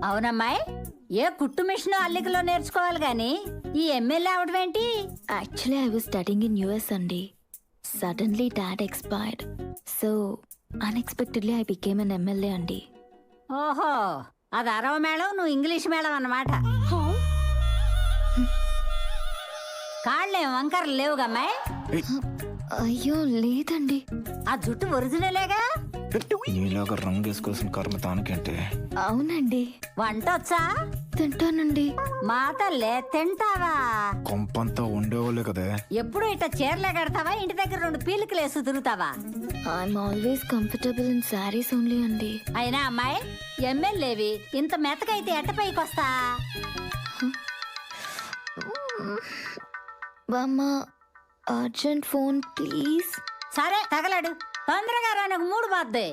అవునమ్మాయి, ఏ కుట్టు మిషన్ అల్లికలో నేర్చుకోవాలి గాని ఈ ఎమ్మెల్యే అవడం ఏంటి? Actually I was studing in US అండి. Suddenly dad expired, so unexpectedly I became an MLA అండి. ఓహో, అది అరవ మేళం, నువ్వు ఇంగ్లీష్ మేళం అన్నమాట. కాళ్ళేం వంకరలు లేవుగమ్మాయి? అయ్యో లేదండి. ఆ జుట్టు ఒరిజినలేగా? నీలాగా రంగు వేసుకోవాల్సిన కర్మ తానకంటే. అవునండి. వంట వచ్చా? తింటానండి. మా తల్లే తింటావా? కొంపంతా ఉండేవాళ్ళే కదే. ఎప్పుడు ఇట్లా చీరలే కడతావా, ఇంటి దగ్గర 2 పీలికలు వేసి తిరుగుతావా? I'm always comfortable in saris only అండి. అయినా అమ్మాయి, ఎమ్మెల్యేవి ఇంత మెత్తకైతే ఎట్ట పైకి వస్తా? బామ్మ, అర్జెంట్ ఫోన్ ప్లీజ్. సరే తగలడు, తొందరగా రా, నాకు 3 బాద్దే.